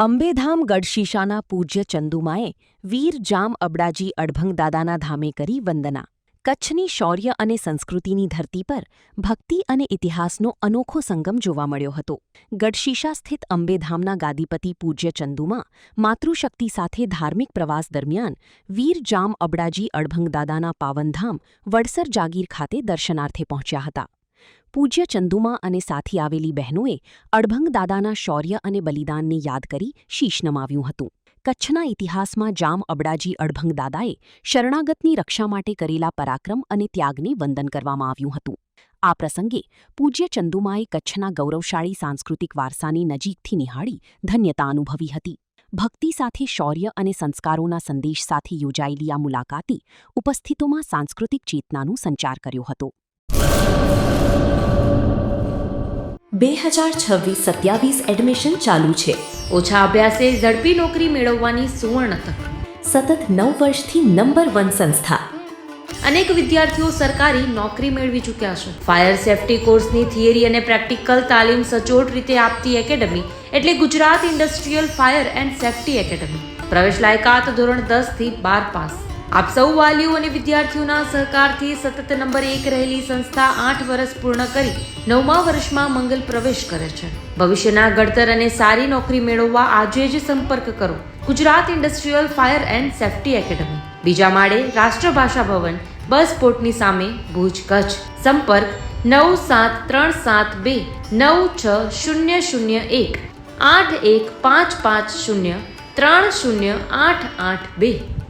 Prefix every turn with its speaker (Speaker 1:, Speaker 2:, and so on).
Speaker 1: અંબેધામ ગઢશીશાના પૂજ્ય ચંદુમાએ વીર જામ અબડાજી અડભંગદાદાના ધામે કરી વંદના. કચ્છની શૌર્ય અને સંસ્કૃતિની ધરતી પર ભક્તિ અને ઇતિહાસનો અનોખો સંગમ જોવા મળ્યો હતો. ગઢશીશા સ્થિત અંબેધામના ગાદીપતિ પૂજ્ય ચંદુમા માતૃશક્તિ સાથે ધાર્મિક પ્રવાસ દરમિયાન વીર જામ અબડાજી અડભંગદાદાના પાવનધામ વડસર જાગીર ખાતે દર્શનાર્થે પહોંચ્યા હતા. પૂજ્ય ચંદુમા અને સાથી આવેલી બહેનોએ અડભંગદાદાના શૌર્ય અને બલિદાનને યાદ કરી શીશ નમાવ્યું હતું. કચ્છના ઇતિહાસમાં જામ અબડાજી અડભંગદાદાએ શરણાગતની રક્ષા માટે કરેલા પરાક્રમ અને ત્યાગને વંદન કરવામાં આવ્યું હતું. આ પ્રસંગે પૂજ્ય ચંદુમાએ કચ્છના ગૌરવશાળી સાંસ્કૃતિક વારસાની નજીકથી નિહાળી ધન્યતા અનુભવી હતી. ભક્તિ સાથે શૌર્ય અને સંસ્કારોના સંદેશ સાથે યોજાયેલી આ મુલાકાતે ઉપસ્થિતોમાં સાંસ્કૃતિક ચેતનાનો સંચાર કર્યો હતો.
Speaker 2: 2026-27 એડમિશન ચાલુ છે.
Speaker 3: ઓછા અભ્યાસે ઝડપી નોકરી મેળવવાની સુવર્ણ તક.
Speaker 2: સતત 9 વર્ષથી નંબર 1 સંસ્થા.
Speaker 3: અનેક વિદ્યાર્થીઓ સરકારી નોકરી મેળવી ચૂક્યા છે. ફાયર સેફટી કોર્સની થિયરી અને પ્રેક્ટિકલ તાલીમ સચોટ રીતે આપતી એકેડમી એટલે Gujarat industrial fire and safety academy. પ્રવેશ લાયકાત ધોરણ 10 થી 12 પાસ. આપ સૌ વાલીઓ અને વિદ્યાર્થીઓના સહકારથી સતત નંબર 1 રહેલી સંસ્થા 8 વર્ષ પૂર્ણ કરી 9મા વર્ષમાં મંગલ પ્રવેશ કરે છે. ભવિષ્યના ઘડતર અને સારી નોકરી મેળવવા આજે જ સંપર્ક કરો. Gujarat industrial fire and safety academy, બીજા માળે રાષ્ટ્રભાષા ભવન, બસ પોર્ટની સામે, ભુજ, કચ્છ. સંપર્ક 9737296001 8155030882.